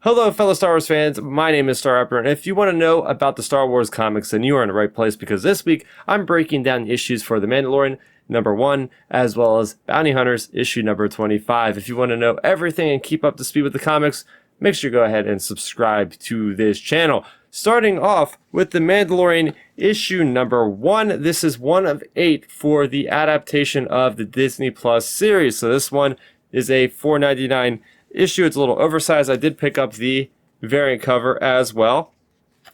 Hello, fellow Star Wars fans. My name is Starrapter, and if you want to know about the Star Wars comics, then you are in the right place because this week I'm breaking down issues for The Mandalorian #1, as well as Bounty Hunters issue number 25. If you want to know everything and keep up to speed with the comics, make sure you go ahead and subscribe to this channel. Starting off with The Mandalorian issue #1. This is one of 8 for the adaptation of the Disney Plus series. So this one is a $4.99 issue. It's a little oversized. I did pick up the variant cover as well.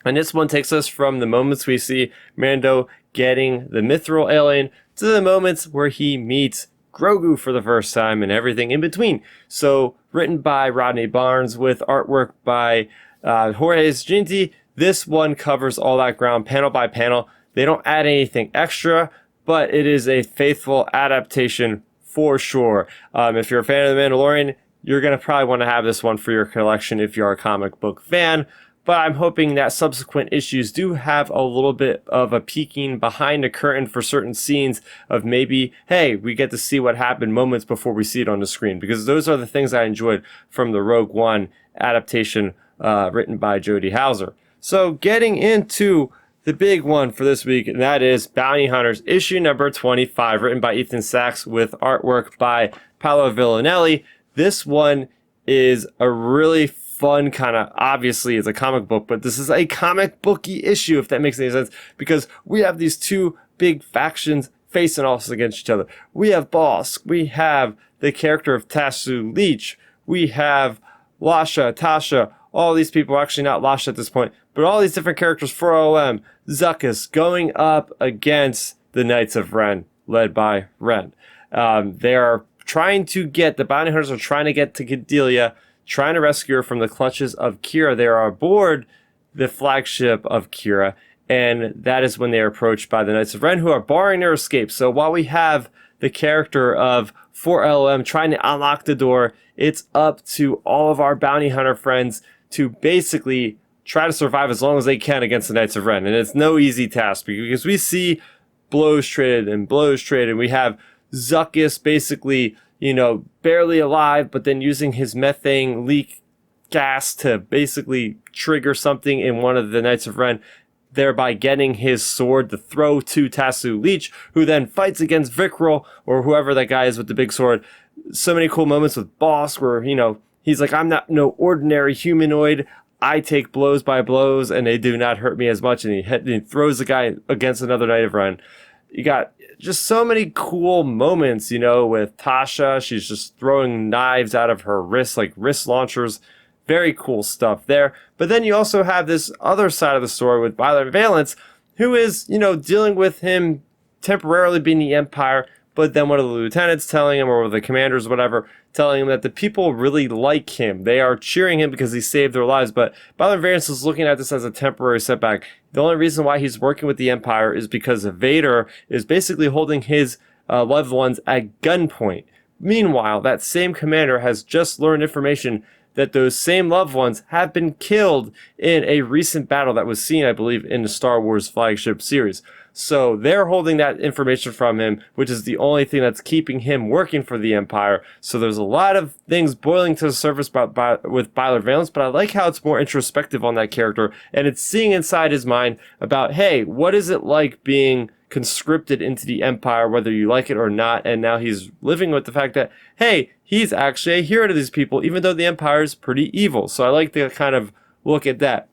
And this one takes us from the moments we see Mando getting the Mithril alien to the moments where he meets Grogu for the first time and everything in between. So written by Rodney Barnes with artwork by Jorge Ginty. This one covers all that ground panel by panel. They don't add anything extra, but it is a faithful adaptation for sure. If you're a fan of The Mandalorian, you're going to probably want to have this one for your collection if you're a comic book fan. But I'm hoping that subsequent issues do have a little bit of a peeking behind the curtain for certain scenes of maybe, hey, we get to see what happened moments before we see it on the screen. Because those are the things I enjoyed from the Rogue One adaptation written by Jody Houser. So getting into the big one for this week, and that is Bounty Hunters issue number 25, written by Ethan Sachs with artwork by Paolo Villanelli. This one is a really fun kind of, obviously it's a comic book, but this is a comic booky issue, if that makes any sense, because we have these two big factions facing off against each other. We have Bossk, we have the character of Tasu Leech, we have Lasha, Tasha, all these people, actually not Lasha at this point, but all these different characters for OM, Zuckuss, going up against the Knights of Ren, led by Ren. They are trying to get, the bounty hunters are trying to get to Cadeliah, trying to rescue her from the clutches of Qi'ra. They are aboard the flagship of Qi'ra, and that is when they are approached by the Knights of Ren, who are barring their escape. So while we have the character of 4LM trying to unlock the door, it's up to all of our bounty hunter friends to basically try to survive as long as they can against the Knights of Ren. And it's no easy task because we see blows traded and blows traded. We have Zuckuss basically, barely alive, but then using his methane leak gas to basically trigger something in one of the Knights of Ren, thereby getting his sword to throw to Tasu Leech, who then fights against Vikril, or whoever that guy is with the big sword. So many cool moments with Bossk where, he's like, I'm not no ordinary humanoid. I take blows by blows, and they do not hurt me as much. And he throws the guy against another Knight of Ren. You got just so many cool moments, with Tasha. She's just throwing knives out of her wrists, like wrist launchers. Very cool stuff there. But then you also have this other side of the story with Violet Valance, who is, dealing with him temporarily being the Empire, but then one of the lieutenants telling him, or the commanders, whatever, telling him that the people really like him. They are cheering him because he saved their lives. But Violet Valance is looking at this as a temporary setback. The only reason why he's working with the Empire is because Vader is basically holding his loved ones at gunpoint. Meanwhile, that same commander has just learned information that those same loved ones have been killed in a recent battle that was seen, I believe, in the Star Wars flagship series. So they're holding that information from him, which is the only thing that's keeping him working for the Empire. So there's a lot of things boiling to the surface with Violet Valance, but I like how it's more introspective on that character, and it's seeing inside his mind about, hey, what is it like being conscripted into the Empire, whether you like it or not, and now he's living with the fact that, hey, he's actually a hero to these people, even though the Empire is pretty evil. So I like to kind of look at that.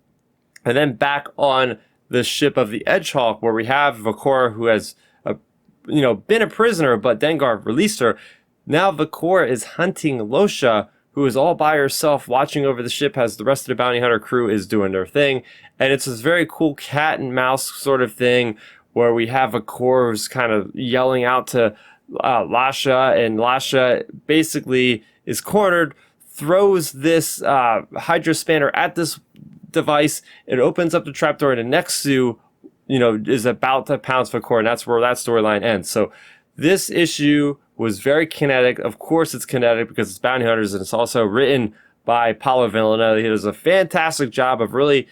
And then back on the ship of the Edgehawk, where we have Vakora, who has, been a prisoner, but Dengar released her. Now Vakora is hunting Losha, who is all by herself, watching over the ship as the rest of the bounty hunter crew is doing their thing. And it's this very cool cat and mouse sort of thing, where we have Vakora who's kind of yelling out to Lasha, and Lasha basically is cornered, throws this Hydra spanner at this device. It opens up the trapdoor, and the Nexu, is about to pounce Vakora, and that's where that storyline ends. So this issue was very kinetic. Of course it's kinetic because it's Bounty Hunters, and it's also written by Paolo Villanelli. He does a fantastic job of really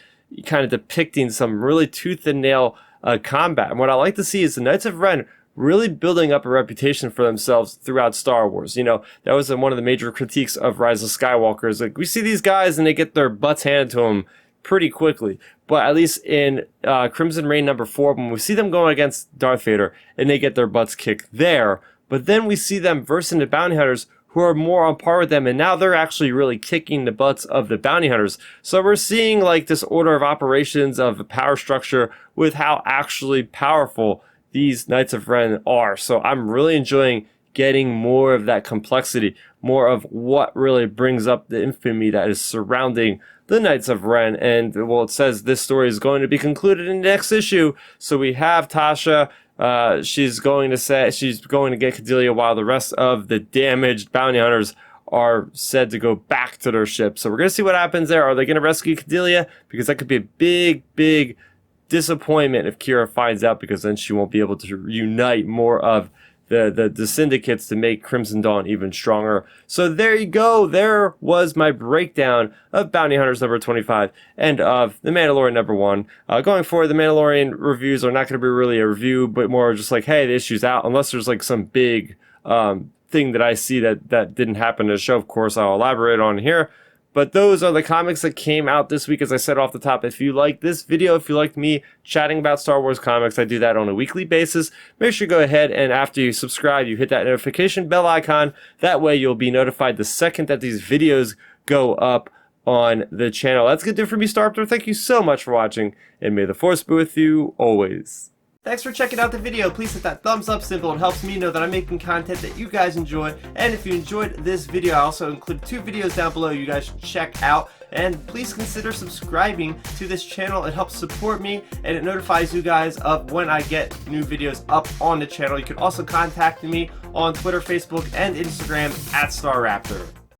kind of depicting some really tooth and nail combat. And what I like to see is the Knights of Ren really building up a reputation for themselves throughout Star Wars. You know, that was one of the major critiques of Rise of Skywalker. Is like, we see these guys and they get their butts handed to them pretty quickly. But at least in Crimson Reign number 4, when we see them going against Darth Vader and they get their butts kicked there, but then we see them versing the bounty hunters who are more on par with them, and now they're actually really kicking the butts of the bounty hunters. So we're seeing like this order of operations of the power structure with how actually powerful these Knights of Ren are. So I'm really enjoying getting more of that complexity, more of what really brings up the infamy that is surrounding the Knights of Ren. And well, it says this story is going to be concluded in the next issue. So we have Tasha. She's going to get Cadeliah while the rest of the damaged bounty hunters are said to go back to their ship. So we're going to see what happens there. Are they going to rescue Cadeliah? Because that could be a big, big disappointment if Qi'ra finds out, because then she won't be able to unite more of the syndicates to make Crimson Dawn even stronger. So there you go. There was my breakdown of Bounty Hunters number 25 and of The Mandalorian number 1. Going forward, The Mandalorian reviews are not going to be really a review, but more just like, hey, the issue's out. Unless there's like some big thing that I see that didn't happen in the show, of course, I'll elaborate on here. But those are the comics that came out this week, as I said off the top. If you like this video, if you like me chatting about Star Wars comics, I do that on a weekly basis. Make sure you go ahead and after you subscribe, you hit that notification bell icon. That way you'll be notified the second that these videos go up on the channel. That's going to do it for me, Starrapter. Thank you so much for watching, and may the Force be with you always. Thanks for checking out the video. Please hit that thumbs up symbol. It helps me know that I'm making content that you guys enjoy. And if you enjoyed this video, I also include 2 videos down below you guys should check out. And please consider subscribing to this channel. It helps support me and it notifies you guys of when I get new videos up on the channel. You can also contact me on Twitter, Facebook, and Instagram at Starrapter.